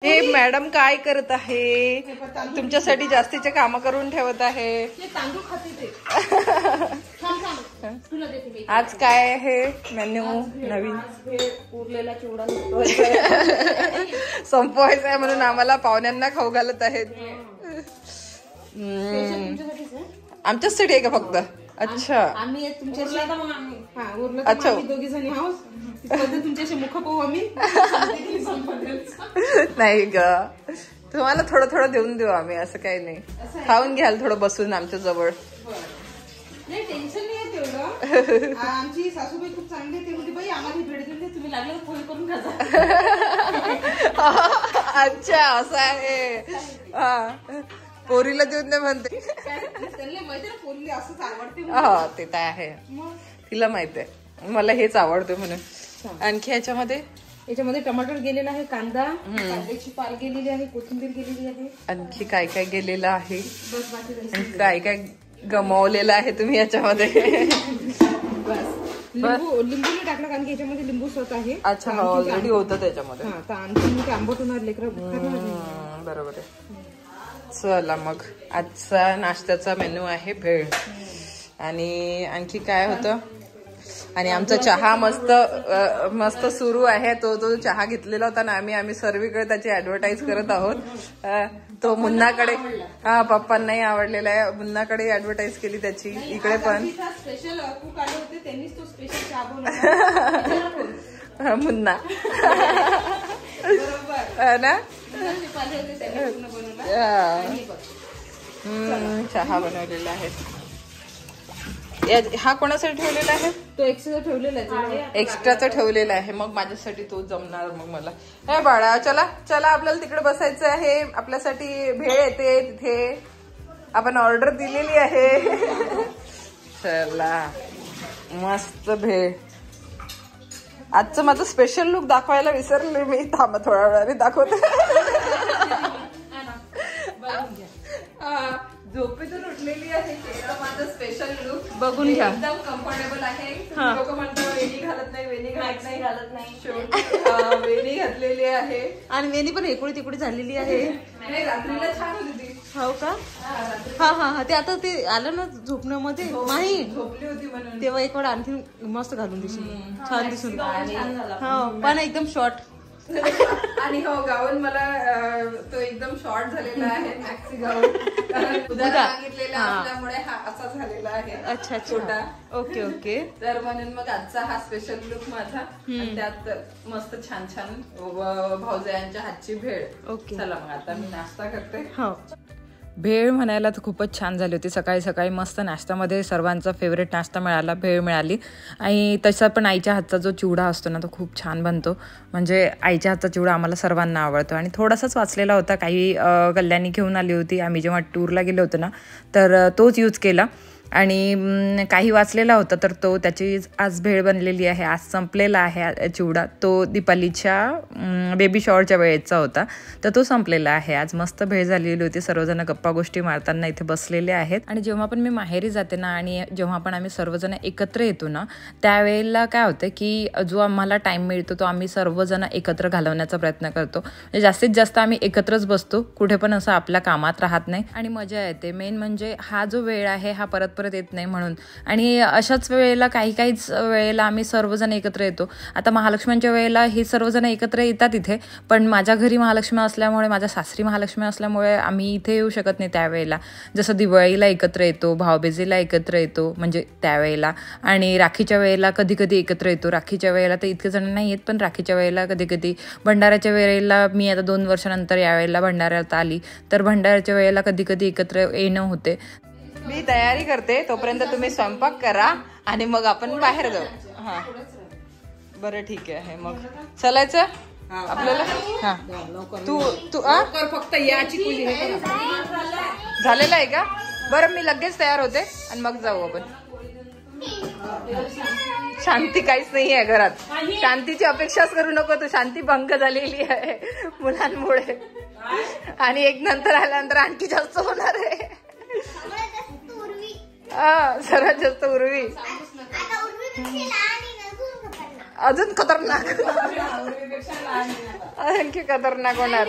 हे मॅडम काय करत आहे? तुमच्यासाठी जास्तीचे काम करून ठेवत आहे. आज काय आहे मेन्यू नवीन? उरलेला चिवडा संपवायचा आहे म्हणून आम्हाला पाहुण्यांना खाऊ घालत आहेत. आमच्यासाठी आहे का फक्त? अच्छा आम्ही अच्छा दोघी जणी आहोत. तुमच्याशी मुख पाहू आम्ही. नाही ग, तुम्हाला थोडं थोडं देऊन देऊ आम्ही, असं काही नाही. खाऊन घ्याल थोडं बसून आमच्या जवळ. नाही टेन्शन नाही आहे तेवढं. आमची सासूबाई खूप चांगली आहे. ते म्हणजे बाई आम्हाला भेट देऊन दे, तुम्ही लागलं फोन करून खा. अच्छा असं आहे. हा पोरीला देऊन दे म्हणते. त्यांना माहिती ना पोरीला असंच आवडते. हा ते तर आहे, तिला माहित आहे मला हेच आवडतं म्हणून. आणखी याच्यामध्ये टमाटर गेलेला आहे, कांद्याची पाल गेलेली आहे, कोथिंबीर गेलेली आहे. आणखी काय काय गेलेलं आहे, बस बाकी काय काय गमावलेलं आहे तुम्ही याच्यामध्ये? लिंबू नाही टाकलं कारण की याच्यामध्ये लिंबू स्वतः आहे. अच्छा ऑलरेडी होतं त्याच्यामध्ये. आणखी आंबट होणार लेकर. बरोबर आहे. चला मग आजचा नाश्त्याचा मेनू आहे भेळ. आणि आणखी काय होतं? आणि आमचा चहा मस्त सुरू आहे. तो चहा घेतलेला होता ना आम्ही सर्वीकडे त्याची ऍडव्हर्टाईज करत आहोत. तो मुन्नाकडे, हा पप्पांनाही आवडलेला आहे. मुन्नाकडे ऍडव्हर्टाईज केली त्याची, इकडे पण. स्पेशल कुक आले होते, त्यांनीच तो स्पेशल चहा बनवला. मुन्ना ना चहा बनवलेला आहे. हा कोणासाठी ठेवलेला आहे? तो एक्स्ट्रा ठेवलेला आहे. एक्स्ट्राचा ठेवलेला आहे. मग माझ्यासाठी तो जमणार मग मला. हे बाळा चला चला, आपल्याला तिकडे बसायचं आहे. आपल्यासाठी भेळ येते तिथे, आपण ऑर्डर दिलेली आहे. चला मस्त भेळ. आजचं माझं स्पेशल लुक दाखवायला विसरले मी. थांबा थोड्या वेळाने दाखवते. झोपेतून उठलेली आहे. माझं स्पेशल लुक बघून घ्या. एकदम कम्फर्टेबल आहे. लोक म्हणतात वेणी घालत नाही, वेणी घालत नाही. वेणी घातलेली आहे आणि वेणी पण इकडे तिकडे झालेली आहे. रात्रीला छान होती ती. हो का? हा ते आता ते आलं ना झोपण्यामध्ये. नाही झोपली होती म्हणून तेव्हा एक वेळ आणखी मस्त घालून दिसून छान दिसून. हो पण एकदम शॉर्ट. आणि हो गाऊन मला तो एकदम शॉर्ट झालेला आहे. मॅक्सी गाऊन सांगितलेला असल्यामुळे हा असा झालेला आहे. अच्छा छोटा. ओके तर म्हणून मग आजचा हा स्पेशल लुक माझा. त्यात मस्त छान छान भाऊजायांच्या हातची भेळ. ओके चला मग आता मी नाश्ता करते. हो भेळ म्हणायला तर खूपच छान झाली होती. सकाळी सकाळी मस्त नाश्त्यामध्ये सर्वांचा फेवरेट नाश्ता मिळाला, भेळ मिळाली. आणि तसा पण आईच्या हातचा जो चिवडा असतो ना तो खूप छान बनतो. म्हणजे आईच्या हातचा चिवडा आम्हाला सर्वांना आवडतो. आणि थोडासाच वाचलेला होता, काही कल्याणी घेऊन आली होती. आम्ही जेव्हा टूरला गेलो होतो ना तर तोच यूज केला. आणि काही वाचलेला होता तर तो त्याची आज भेळ बनलेली आहे. आज संपलेला आहे चिवडा. तो दीपालीच्या बेबी शॉवरच्या वेळेचा होता तर तो संपलेला आहे. आज मस्त भेळ झालेली होती. सर्वजण गप्पा गोष्टी मारताना इथे बसलेले आहेत. आणि जेव्हा पण मी माहेरी जाते ना आणि जेव्हा पण आम्ही सर्वजण एकत्र येतो ना त्यावेळेला काय होतं की जो आम्हाला टाईम मिळतो तो आम्ही सर्वजण एकत्र घालवण्याचा प्रयत्न करतो. म्हणजे जास्तीत जास्त आम्ही एकत्रच बसतो, कुठे पण असं आपल्या कामात राहत नाही आणि मजा येते. मेन म्हणजे हा जो वेळ आहे हा परत येत नाही म्हणून. आणि अशाच वेळेला काहीच वेळेला आम्ही सर्वजण एकत्र येतो. आता महालक्ष्मीच्या वेळेला हे सर्वजण एकत्र येतात इथे, पण माझ्या घरी महालक्ष्मी असल्यामुळे, माझ्या सासरी महालक्ष्मी असल्यामुळे आम्ही इथे येऊ शकत नाही त्यावेळेला. जसं दिवाळीला एकत्र येतो, भाऊबीजेला एकत्र येतो म्हणजे त्यावेळेला, आणि राखीच्या वेळेला कधी कधी एकत्र येतो. राखीच्या वेळेला तर इतके जण नाही येत, पण राखीच्या वेळेला कधी कधी. भंडाऱ्याच्या वेळेला मी आता 2 वर्षानंतर यावेळेला भंडाऱ्यात आली तर भंडाऱ्याच्या वेळेला कधी कधी एकत्र येणं होते. मी तयारी करते, तोपर्यंत तुम्ही स्वयंपाक करा आणि मग आपण बाहेर जाऊ. हा बरं ठीक आहे. मग चलायचं आपल्याला. हा तू फक्त याची झालेलं आहे का? बरं मी लगेच तयार होते आणि मग जाऊ आपण. शांती काहीच नाही आहे घरात. शांतीची अपेक्षाच करू नको तू. शांती भंग झालेली आहे मुलांमुळे आणि एक नंतर आल्यानंतर आणखी जास्त होणार आहे. सर्वात जास्त उर्वी. अजून खतरनाक, आणखी खतरनाक होणार.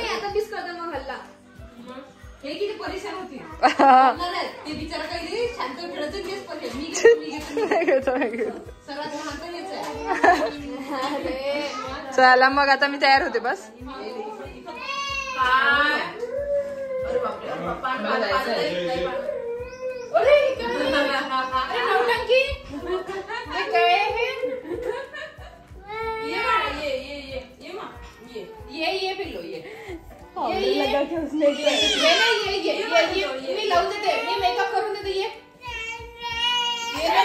हे किती परेशान होती ते बिचारा काही शांत खेळत तेच परेशान मी चला मग आता मी तयार होते बस. ये पिल्लो ये मी लावून देते, मी मेकअप करून देते. ये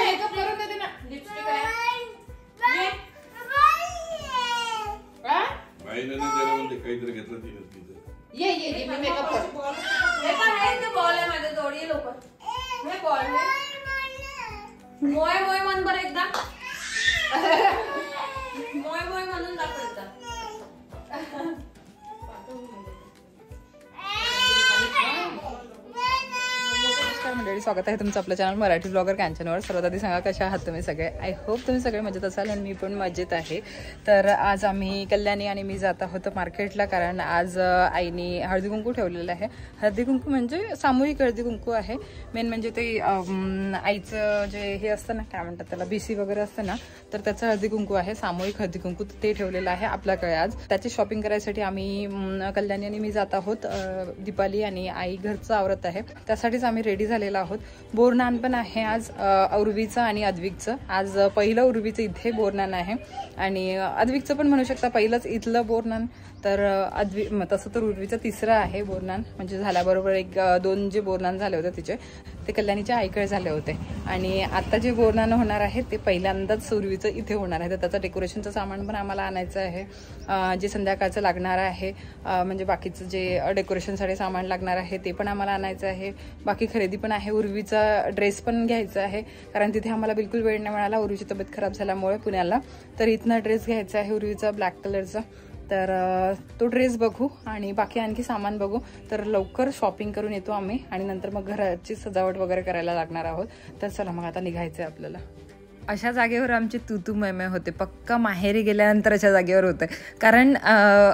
मेकअप करून देते ना. लिपस्टिक आहे काहीतरी घेतलं ये मी मेकअप करतो. बॉल आहे माझ्या जवळ. ये लवकर. हे बॉल मोय मोय म्हण बरं एकदा. मोय मोय म्हणून दाखव एकदा. मंडळी, स्वागत आहे तुमचं आपल्या चॅनल मराठी ब्लॉगर कांचनवर. सर्वात आधी सांगा कशा आहात तुम्ही सगळे. आय होप तुम्ही सगळे मजेत असाल आणि मी पण मजेत आहे. तर आज आम्ही कल्याणी आणि मी जात आहोत मार्केटला, कारण आज आईने हळदी कुंकू ठेवलेलं आहे. हळदी कुंकू म्हणजे सामूहिक हळदी कुंकू आहे. मेन म्हणजे ते आईचं जे हे असतं ना, काय म्हणतात त्याला, BC वगैरे असतं ना, तर त्याचं हळदी कुंकू आहे, सामूहिक हळदी कुंकू. ते ठेवलेलं आहे आपल्याकडे आज. त्याची शॉपिंग करायसाठी आम्ही कल्याणी आणि मी जात आहोत. दीपाली आणि आई घरचं आवरत आहे, त्यासाठीच आम्ही रेडी झालेलो आहोत. बोरनान पण आहे आज उर्वीचं आणि अद्विकचं. आज पहिलं उर्वीचं इथे बोरनान आहे आणि अद्विकचं पण म्हणू शकता पहिलंच इथलं बोरनान. तर तसं तर उर्वीचं तिसरं आहे बोरनान, म्हणजे झाल्याबरोबर 1-2 जे बोरनान झाले होते तिचे ते कल्याणीच्या आईकडे झाले होते. आणि आता जे बोरनान होणार आहे ते पहिल्यांदाच उर्वीचं इथे होणार आहे. तर त्याचं डेकोरेशनचं सामान पण आम्हाला आणायचं आहे. जे संध्याकाळचं लागणार आहे, म्हणजे बाकीचं जे डेकोरेशनसाठी सामान लागणार आहे ते पण आम्हाला आणायचं आहे. बाकी खरेदी पण आहे. उर्वीचा ड्रेस पण घ्यायचा आहे, कारण तिथे आम्हाला बिलकुल वेळ नाही मिळाला उर्वीची तब्येत खराब झाल्यामुळे पुण्याला. तर इथनं ड्रेस घ्यायचा आहे उर्वीचा ब्लॅक कलरचा. तर तो ड्रेस बघू आणि बाकी आणखी सामान बघू. तर लवकर शॉपिंग करून येतो आम्ही आणि नंतर मग घराची सजावट वगैरे करायला लागणार आहोत. तर चला मग आता निघायचं आहे आपल्याला. अशा जागेवर आमची तू मैमे होते. पक्का माहेरी गेल्यानंतर अशा जागेवर होते, कारण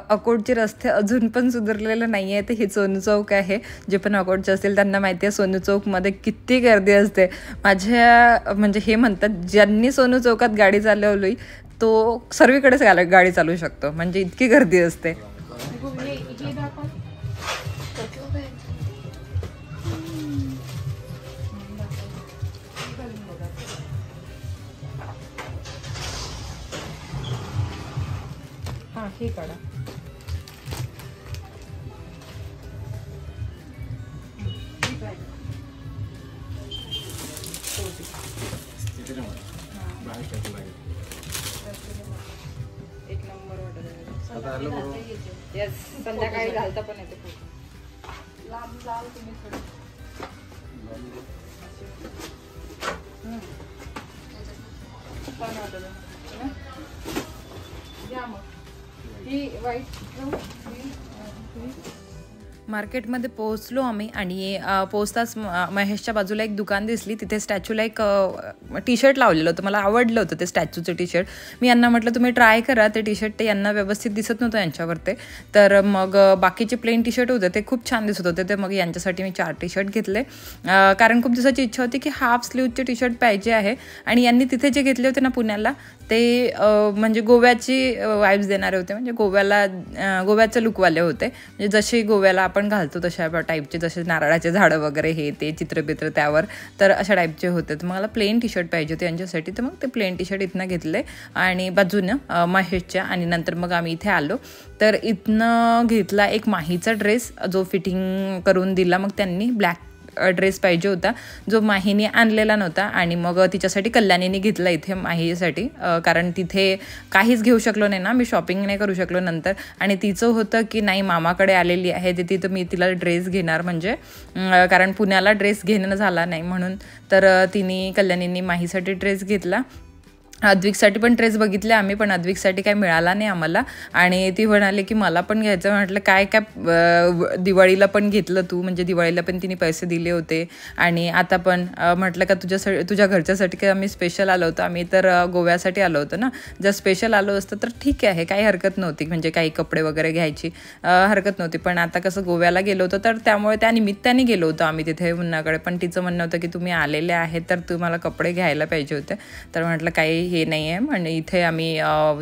अकोटचे रस्ते अजून पण सुधारलेले नाही आहे. तर हे सोनू चौक आहे. जे पण अकोटचे असतील त्यांना माहिती आहे सोनू चौकमध्ये किती गर्दी असते. माझ्या म्हणजे हे म्हणतात ज्यांनी सोनू चौकात गाडी चालवली तो सर्वीकडेच गाडी चालवू शकतो, म्हणजे इतकी गर्दी असते. हा हे काढा. एक नंबर वाटत. येस, संध्याकाळी घालता पण येते. खूप लांब लाव तुम्ही थोडं. छान वाटत घ्या मग. ही वाईट मार्केटमध्ये पोहोचलो आम्ही आणि पोहोचताच महेशच्या बाजूला एक दुकान दिसली. तिथे स्टॅच्यूला एक टी-शर्ट लावलेलं होतं. मला आवडलं होतं ते स्टॅच्यूचं टी-शर्ट. मी यांना म्हटलं तुम्ही ट्राय करा ते टी-शर्ट. ते यांना व्यवस्थित दिसत नव्हतं यांच्यावर ते. तर मग बाकीचे प्लेन टी-शर्ट होते ते खूप छान दिसत होते. ते मग यांच्यासाठी मी 4 टी-शर्ट घेतले, कारण खूप दिवसाची इच्छा होती की हाफ स्लीवचे टी-शर्ट पाहिजे आहे. आणि यांनी तिथे जे घेतले होते ना पुण्याला, ते म्हणजे गोव्याची वाईब्स देणारे होते, म्हणजे गोव्याचे लुकवाले होते. म्हणजे जसे गोव्याला आपण घालतो तशा टाईपचे, जसे नारळाचे झाडं वगैरे हे ते चित्रबित्र त्यावर, तर अशा टाईपचे होते. तर मला प्लेन टी शर्ट पाहिजे होते यांच्यासाठी. तर मग ते प्लेन टी शर्ट इथनं घेतले आणि बाजूनं महेशच्या. आणि नंतर मग आम्ही इथे आलो. तर इथनं घेतला एक माहीचा ड्रेस जो फिटिंग करून दिला. मग त्यांनी ब्लॅक ड्रेस पाहिजे होता जो माहीने आणलेला नव्हता. आणि मग तिच्यासाठी कल्याणीने घेतला इथे माहीसाठी, कारण तिथे काहीच घेऊ शकलो नाही ना, मी शॉपिंग नाही करू शकलो नंतर. आणि तिचं होतं की नाही मामाकडे आलेली आहे तिथं मी तिला ड्रेस घेणार, म्हणजे कारण पुण्याला ड्रेस घेणं झाला नाही म्हणून. तर तिने कल्याणीने माहीसाठी ड्रेस घेतला. अद्विकसाठी पण ड्रेस बघितले आम्ही, पण अद्विकसाठी काही मिळाला नाही आम्हाला. आणि ती म्हणाली की मला पण घ्यायचं. म्हटलं काय काय दिवाळीला पण घेतलं तू, म्हणजे दिवाळीला पण तिने पैसे दिले होते आणि आता पण. म्हटलं का तुझ्या घरच्यासाठी काय आम्ही स्पेशल आलो होतो, आम्ही तर गोव्यासाठी आलो होतो ना. जर स्पेशल आलो असतं तर ठीक आहे, काही हरकत नव्हती, म्हणजे काही कपडे वगैरे घ्यायची हरकत नव्हती. पण आता कसं गोव्याला गेलो होतो तर त्यामुळे त्या निमित्ताने गेलो होतो आम्ही तिथे मुन्नाकडे. पण तिचं म्हणणं होतं की तुम्ही आलेले आहेत तर तुम्हाला कपडे घ्यायला पाहिजे होते. तर म्हटलं काही हे नाही आहे. म्हणजे इथे आम्ही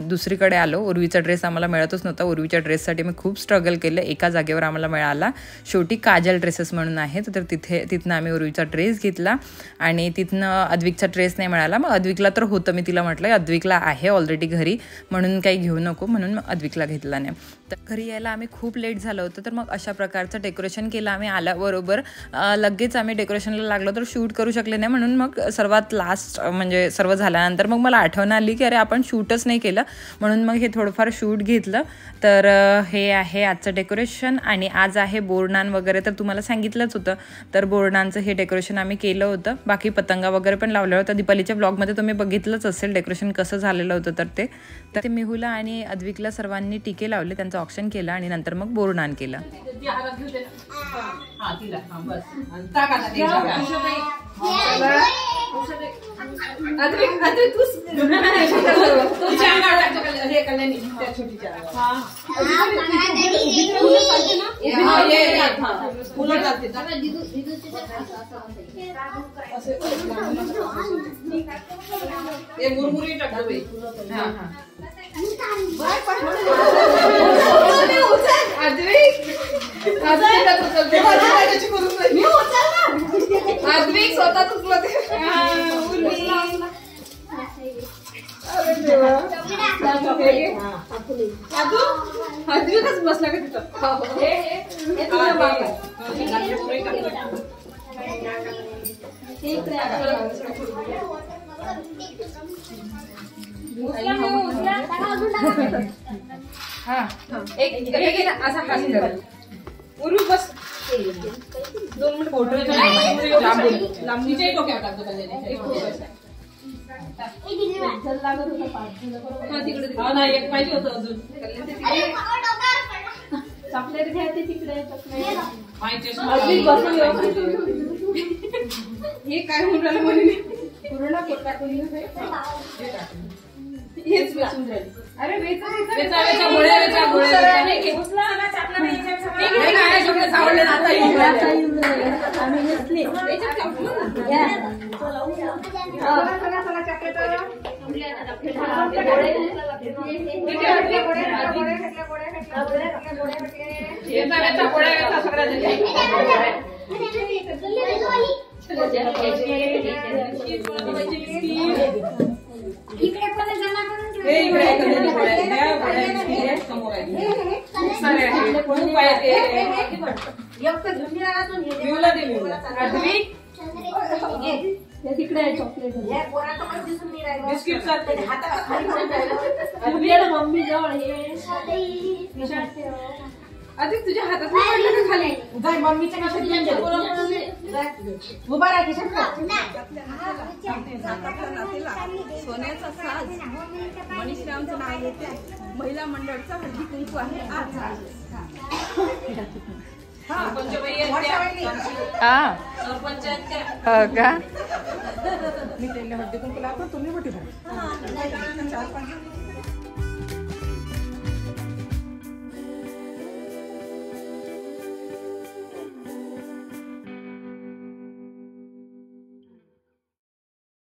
दुसरीकडे आलो. उर्वीचा ड्रेस आम्हाला मिळतच नव्हता. उर्वीच्या ड्रेससाठी मी खूप स्ट्रगल केलं. एका जागेवर आम्हाला मिळाला. शेवटी काजल ड्रेसेस म्हणून आहेत, तर तिथनं आम्ही उर्वीचा ड्रेस घेतला आणि तिथनं अद्विकचा ड्रेस नाही मिळाला. मग अद्विकला तर होतं, मी तिला म्हटलं अद्विकला आहे ऑलरेडी घरी म्हणून काही घेऊ नको, म्हणून मग अद्विकला घेतला नाही. तर घरी यायला आम्ही खूप लेट झालं होतं. तर मग अशा प्रकारचं डेकोरेशन केलं आम्ही. आल्याबरोबर लगेच आम्ही डेकोरेशनला लागलो तर शूट करू शकले नाही. म्हणून मग सर्वात लास्ट म्हणजे सर्व झाल्यानंतर मग मला आठवण आली की अरे आपण शूटच नाही केलं, म्हणून मग हे थोडंफार शूट घेतलं. तर हे आहे आजचं डेकोरेशन. आणि आज आहे बोरनान वगैरे, तर तुम्हाला सांगितलंच होतं. तर बोरनांचं हे डेकोरेशन आम्ही केलं होतं. बाकी पतंगा वगैरे पण लावलं होतं. दीपालीच्या ब्लॉगमध्ये तुम्ही बघितलंच असेल डेकोरेशन कसं झालेलं होतं. तर ते मेहुला आणि अद्विकला सर्वांनी टिके लावले, त्यांचं ऑप्शन केलं आणि नंतर मग बोरनान केलं. बसला का तिथं उरू बस 2 मिनिट फोटो लांबीचे डोक्यावर टाकतो तिकडे एक पाहिजे होतं अजून चॉकलेट घ्यायचे तिकडे. हे काय होऊन राहिलं म्हणे पूर्ण केक टाकून हेच वेचून राहिले. अरे तिकडे चॉकलेट मम्मी जवळ अधिक तुझ्या हातात पडलं का खाली जाय मम्मीच्या उभा राहा सोन्याचा साज मनीषरामचं नाव येते. महिला मंडळाचा हळदी कुंकू आहे आज. का मी त्यांना हळदी कुंकू लावतो तुम्ही मोठी